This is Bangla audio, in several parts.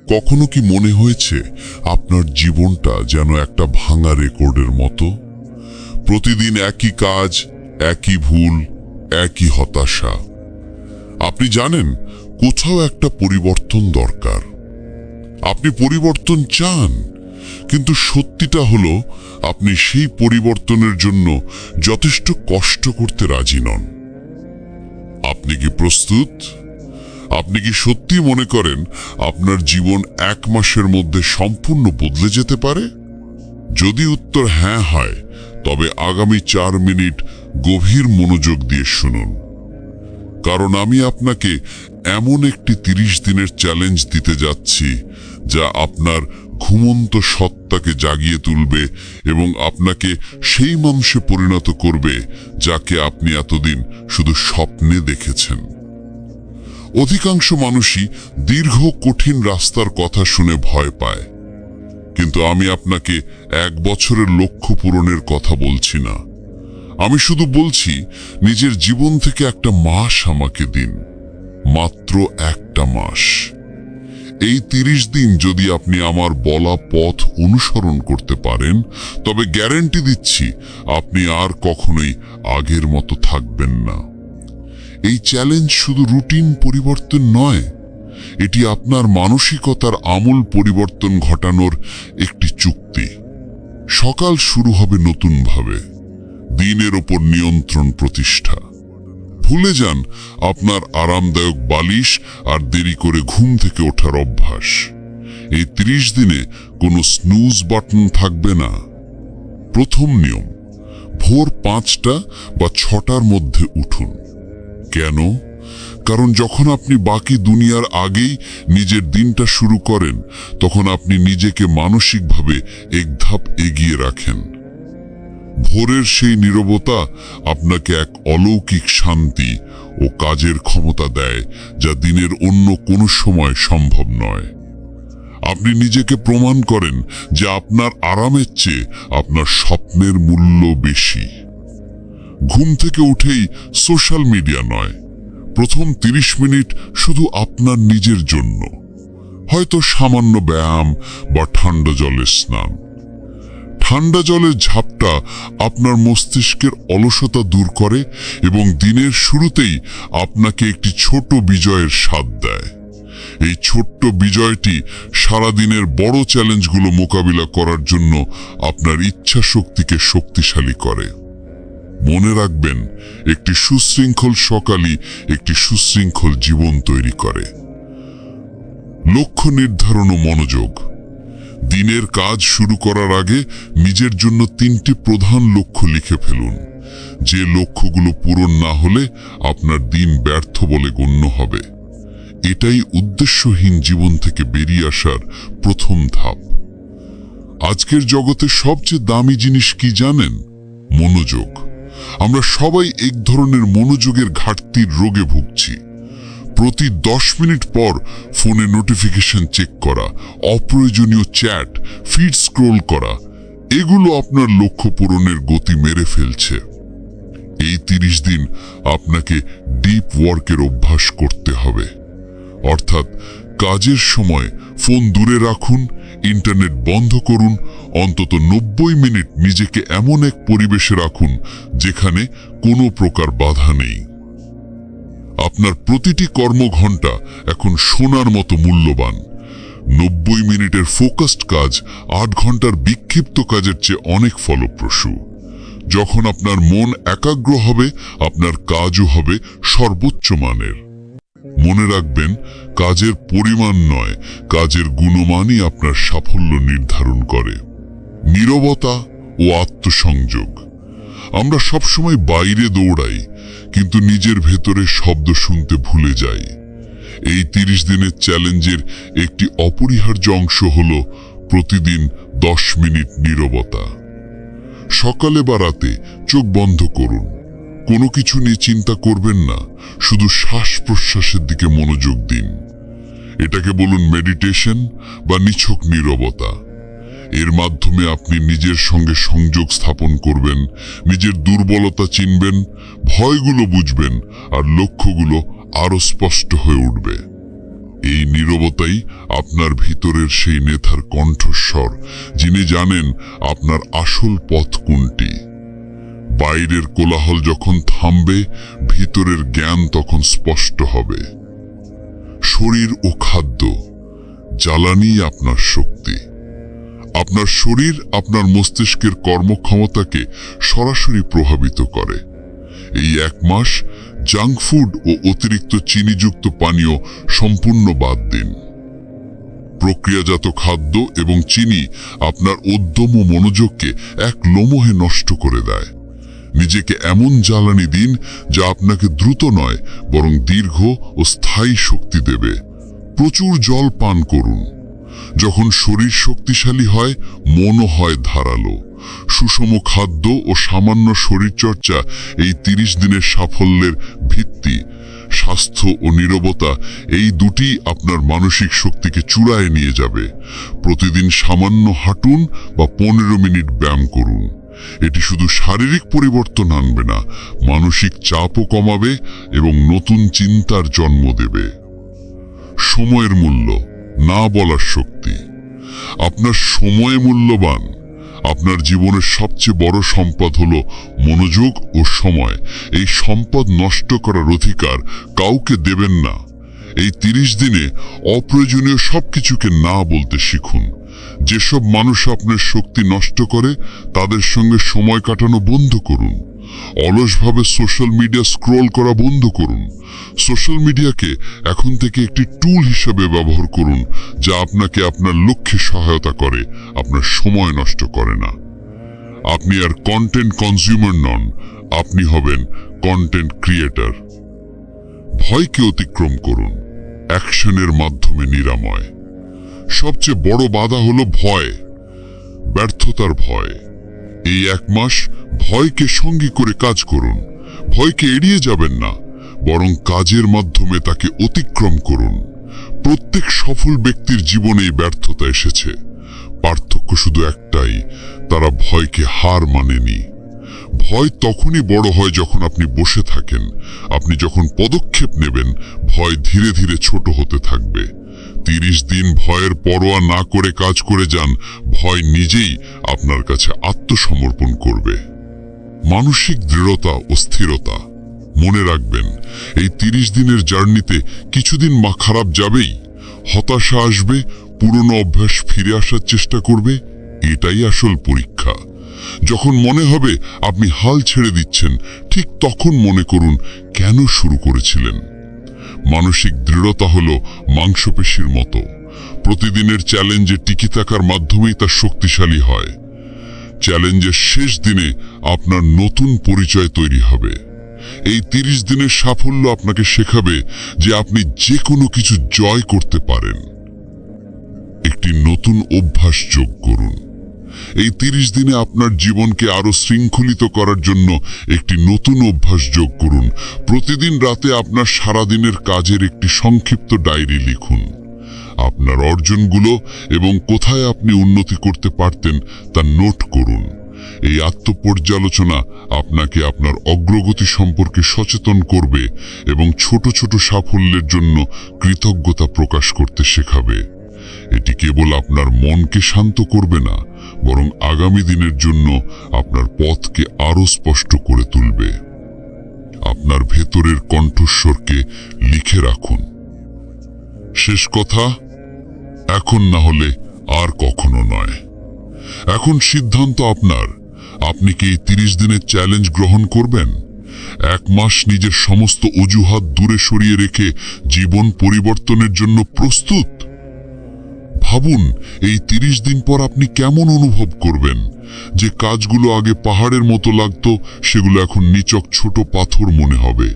কখনো কি মনে হয়েছে আপনার জীবনটা যেন একটা ভাঙা রেকর্ডের মতো? প্রতিদিন একই কাজ, একই ভুল, একই হতাশা। আপনি জানেন কোথাও একটা পরিবর্তন দরকার। আপনি পরিবর্তন চান, কিন্তু সত্যিটা হলো আপনি সেই পরিবর্তনের জন্য যথেষ্ট কষ্ট করতে রাজি নন। আপনি কি প্রস্তুত? আপনি কি সত্যি মনে করেন আপনার জীবন 1 মাসের মধ্যে সম্পূর্ণ বদলে যেতে পারে? যদি উত্তর হ্যাঁ হয়, তবে আগামী 4 মিনিট গভীর মনোযোগ দিয়ে শুনুন। কারণ আমি আপনাকে এমন একটি 30 দিনের চ্যালেঞ্জ দিতে যাচ্ছি যা আপনার ঘুমন্ত সত্তাকে জাগিয়ে তুলবে এবং আপনাকে সেই মানুষে পরিণত করবে যাকে আপনি এতদিন শুধু স্বপ্নে দেখেছেন। অধিকাংশ মানুষই দীর্ঘ কঠিন রাস্তার কথা শুনে ভয় পায়, কিন্তু আমি আপনাকে 1 বছরের লক্ষ্য পূরণের কথা বলছি না। আমি শুধু বলছি, নিজের জীবন থেকে একটা মাস আমাকে দিন, মাত্র একটা মাস। এই 30 দিন যদি আপনি আমার বলা পথ অনুসরণ করতে পারেন, তবে গ্যারান্টি দিচ্ছি আপনি আর কখনোই আগের মতো থাকবেন না। এই চ্যালেঞ্জ শুধু রুটিন পরিবর্তন নয়, এটি আপনার মানসিকতার আমূল পরিবর্তন ঘটানোর একটি চুক্তি। সকাল শুরু হবে নতুনভাবে, দিনের ওপর নিয়ন্ত্রণ প্রতিষ্ঠা। ভুলে যান আপনার আরামদায়ক বালিশ আর দেরি করে ঘুম থেকে ওঠার অভ্যাস। এই 30 দিনে কোনো স্নুজ বাটন থাকবে না। প্রথম নিয়ম, ভোর 5টা বা 6টার মধ্যে উঠুন। কেন? কারণ যখন আপনি বাকি দুনিয়ার আগেই নিজের দিনটা শুরু করেন, তখন আপনি নিজেকে মানসিকভাবে 1 ধাপ এগিয়ে রাখেন। ভোরের সেই নীরবতা আপনাকে এক অলৌকিক শান্তি ও কাজের ক্ষমতা দেয়, যা দিনের অন্য কোনো সময় সম্ভব নয়। আপনি নিজেকে প্রমাণ করেন যে আপনার আরামের চেয়ে আপনার স্বপ্নের মূল্য বেশি। ঘুম থেকে উঠেই সোশ্যাল মিডিয়া নয়, প্রথম 30 মিনিট শুধু আপনার নিজের জন্য। হয়তো সামান্য ব্যায়াম বা ঠান্ডা জলের স্নান। ঠান্ডা জলের ঝাপটা আপনার মস্তিষ্কের অলসতা দূর করে এবং দিনের শুরুতেই আপনাকে একটি ছোট বিজয়ের স্বাদ দেয়। এই ছোট্ট বিজয়টি সারাদিনের বড় চ্যালেঞ্জগুলো মোকাবিলা করার জন্য আপনার ইচ্ছা শক্তিকে শক্তিশালী করে। মনে রাখবেন, একটি সুশৃঙ্খল সকালই একটি সুশৃঙ্খল জীবন তৈরি করে। লক্ষ্য নির্ধারণ ও মনোযোগ। দিনের কাজ শুরু করার আগে নিজের জন্য 3টি প্রধান লক্ষ্য লিখে ফেলুন। যে লক্ষ্যগুলো পূরণ না হলে আপনার দিন ব্যর্থ বলে গণ্য হবে। এটাই উদ্দেশ্যহীন জীবন থেকে বেরিয়ে আসার প্রথম ধাপ। আজকের জগতে সবচেয়ে দামি জিনিস কি জানেন? মনোযোগ। আমরা সবাই এক ধরনের মনোযোগের ঘাটতির রোগে ভুগছি। প্রতি 10 মিনিট পর ফোনে নোটিফিকেশন চেক করা, অপ্রয়োজনীয় চ্যাট, ফিড স্ক্রোল করা, এগুলো আপনার লক্ষ্য পূরণের গতি মেরে ফেলছে। এই 30 দিন আপনাকে ডিপ ওয়ার্কের অভ্যাস করতে হবে। অর্থাৎ কাজের সময় ফোন দূরে রাখুন, ইন্টারনেট বন্ধ করুন, অন্তত 90 মিনিট নিজেকে এমন এক পরিবেশে রাখুন যেখানে কোনো প্রকার বাধা নেই। আপনার প্রতিটি কর্মঘণ্টা এখন সোনার মতো মূল্যবান। 90 মিনিটের ফোকাসড কাজ 8 ঘন্টার বিক্ষিপ্ত কাজের চেয়ে অনেক ফলপ্রসূ। যখন আপনার মন একাগ্র হবে, আপনার কাজও হবে সর্বোচ্চ মানের। মনে রাখবেন, কাজের পরিমাণ নয়, কাজের গুণমানই আপনার সাফল্য নির্ধারণ করে। নীরবতা ও আত্মসংযোগ। আমরা সবসময় বাইরে দৌড়াই, কিন্তু নিজের ভেতরে শব্দ শুনতে ভুলে যাই। এই 30 দিনের চ্যালেঞ্জের একটি অপরিহার্য অংশ হল প্রতিদিন 10 মিনিট নীরবতা। সকালে বা রাতে চোখ বন্ধ করুন। কোনো কিছু নিয়ে চিন্তা করবেন না, শুধু শ্বাস প্রশ্বাসের দিকে মনোযোগ দিন। এটাকে বলুন মেডিটেশন বা নিছক নীরবতা। এর মাধ্যমে আপনি নিজের সঙ্গে সংযোগ স্থাপন করবেন, নিজের দুর্বলতা চিনবেন, ভয়গুলো বুঝবেন আর লক্ষ্যগুলো আরো স্পষ্ট হয়ে উঠবে। এই নীরবতাই আপনার ভিতরের সেই নেতার কণ্ঠস্বর, যিনি জানেন আপনার আসল পথ কোনটি। বাইরের কোলাহল যখন থামবে, ভিতরের জ্ঞান তখন স্পষ্ট হবে। শরীর ও খাদ্য, জ্বালানি আপনার শক্তি। আপনার শরীর আপনার মস্তিষ্কের কর্মক্ষমতাকে সরাসরি প্রভাবিত করে। এই 1 মাস জাঙ্ক ফুড ও অতিরিক্ত চিনিযুক্ত পানীয় সম্পূর্ণ বাদ দিন। প্রক্রিয়াজাত খাদ্য এবং চিনি আপনার উদ্যম ও মনোযোগকে এক লম্হে নষ্ট করে দেয়। নিজেকে এমন জ্বালানি দিন যা আপনাকে দ্রুত নয়, বরং দীর্ঘ ও স্থায়ী শক্তি দেবে। প্রচুর জল পান করুন। যখন শরীর শক্তিশালী হয়, মনও হয় ধারালো। সুষম খাদ্য ও সামান্য শরীরচর্চা এই 30 দিনের সাফল্যের ভিত্তি। স্বাস্থ্য ও নীরবতা, এই দুটি আপনার মানসিক শক্তিকে চূড়ায় নিয়ে যাবে। প্রতিদিন সামান্য হাঁটুন বা 15 মিনিট ব্যায়াম করুন। এটি শুধু শারীরিক পরিবর্তন আনবে না, মানসিক চাপও কমাবে এবং নতুন চিন্তার জন্ম দেবে। সময়ের মূল্য, না বলার শক্তি। আপনার সময় মূল্যবান। আপনার জীবনের সবচেয়ে বড় সম্পদ হলো মনোযোগ ও সময়। এই সম্পদ নষ্ট করার অধিকার কাউকে দেবেন না। এই 30 দিনে অপ্রয়োজনীয় সবকিছুকে না বলতে শিখুন। যেসব মানুষ আপনার শক্তি নষ্ট করে, তাদের সঙ্গে সময় কাটানো বন্ধ করুন। অলসভাবে সোশ্যাল মিডিয়া স্ক্রল করা বন্ধ করুন। সোশ্যাল মিডিয়াকে এখন থেকে একটি টুল হিসেবে ব্যবহার করুন, যা আপনাকে আপনার লক্ষ্যে সহায়তা করে, আপনার সময় নষ্ট করে না। আপনি আর কন্টেন্ট কনজিউমার নন, আপনি হবেন কন্টেন্ট ক্রিয়েটর। ভয়কে অতিক্রম করুন, অ্যাকশনের মাধ্যমে নিরাময়। সবচেয়ে বড় বাধা হলো ভয়, ব্যর্থতার ভয়। এই 1 মাস ভয়কে সঙ্গী করে কাজ করুন। ভয়কে এড়িয়ে যাবেন না, বরং কাজের মাধ্যমে তাকে অতিক্রম করুন। প্রত্যেক সফল ব্যক্তির জীবনেই ব্যর্থতা এসেছে। পার্থক্য শুধু একটাই, তারা ভয়কে হার মানেনি। ভয় তখনই বড় হয় যখন আপনি বসে থাকেন। আপনি যখন পদক্ষেপ নেবেন, ভয় ধীরে ধীরে ছোট হতে থাকবে। 30 দিন ভয়ের পরোয়া না করে কাজ করে যান, ভয় নিজেই আপনার কাছে আত্মসমর্পণ করবে। মানসিক দৃঢ়তা ও স্থিরতা। মনে রাখবেন, এই 30 দিনের জার্নিতে কিছুদিন খারাপ যাবেই। হতাশা আসবে, পুরনো অভ্যাস ফিরে আসার চেষ্টা করবে। এটাই আসল পরীক্ষা। যখন মনে হবে আপনি হাল ছেড়ে দিচ্ছেন, ঠিক তখন মনে করুন কেন শুরু করেছিলেন। মানসিক দৃঢ়তা হলো মাংসপেশির মতো। প্রতিদিনের চ্যালেঞ্জে টিকে থাকার মাধ্যমেই তা শক্তিশালী হয়। চ্যালেঞ্জের শেষ দিনে আপনার নতুন পরিচয় তৈরি হবে। এই 30 দিনের সাফল্য আপনাকে শেখাবে যে আপনি যে কোনো কিছু জয় করতে পারেন। একটি নতুন অভ্যাস যোগ করুন। এই 30 দিনে আপনার জীবনকে আরো শৃঙ্খলিত করার জন্য একটি নতুন অভ্যাস যোগ করুন। প্রতিদিন রাতে আপনার সারাদিনের কাজের একটি সংক্ষিপ্ত ডায়েরি লিখুন। আপনার অর্জনগুলো এবং কোথায় আপনি উন্নতি করতে পারতেন তা নোট করুন। এই আত্মপর্যালোচনা আপনাকে আপনার অগ্রগতি সম্পর্কে সচেতন করবে এবং ছোট ছোট সাফল্যের জন্য কৃতজ্ঞতা প্রকাশ করতে শেখাবে। এটি কেবল আপনার মনকে শান্ত করবে না, বরং আগামী দিনের জন্য আপনার পথকে আরো স্পষ্ট করে তুলবে। আপনার ভেতরের কণ্ঠস্বরকে লিখে রাখুন। শেষ কথা, এখন না হলে আর কখনো নয়। এখন সিদ্ধান্ত আপনার। আপনি কি এই 30 দিনের চ্যালেঞ্জ গ্রহণ করবেন? 1 মাস নিজের সমস্ত অজুহাত দূরে সরিয়ে রেখে জীবন পরিবর্তনের জন্য প্রস্তুত? ভাবুন, এই 30 দিন পর আপনি কেমন অনুভব করবেন। যে কাজগুলো আগে পাহাড়ের মতো লাগতো, সেগুলো এখন নিচক ছোট পাথর মনে হবে।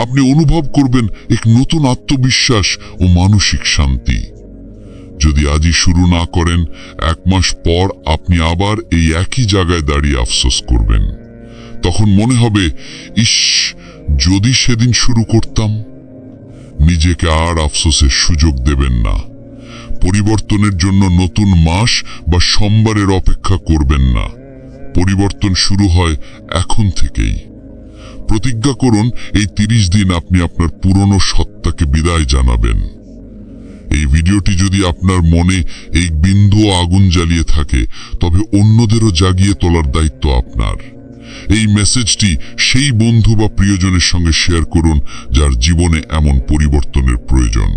আপনি অনুভব করবেন এক নতুন আত্মবিশ্বাস ও মানসিক শান্তি। যদি আজই শুরু না করেন, 1 মাস পর আপনি আবার এই একই জায়গায় দাঁড়িয়ে আফসোস করবেন। তখন মনে হবে, ইস, যদি সেদিন শুরু করতাম। নিজেকে আর আফসোসের সুযোগ দেবেন না। পরিবর্তনের জন্য নতুন মাস বা সোমবারের অপেক্ষা করবেন না। পরিবর্তন শুরু হয় এখন থেকেই। প্রতিজ্ঞা করুন, এই 30 দিন আপনি আপনার পুরনো সত্তাকে বিদায় জানাবেন। এই ভিডিওটি যদি আপনার মনে এই বিন্দু আগুন জ্বালিয়ে থাকে, তবে অন্যদেরও জাগিয়ে তোলার দায়িত্ব আপনার। এই মেসেজটি সেই বন্ধু বা প্রিয়জনের সঙ্গে শেয়ার করুন যার জীবনে এমন পরিবর্তনের প্রয়োজন।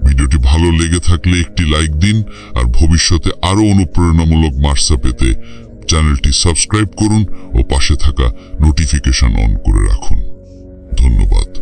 ভিডিওটি ভালো লেগে থাকলে একটি লাইক দিন, আর ভবিষ্যতে আরো অনুপ্রেরণামূলক বার্তা পেতে চ্যানেলটি সাবস্ক্রাইব করুন ও পাশে থাকা নোটিফিকেশন অন করে রাখুন। ধন্যবাদ।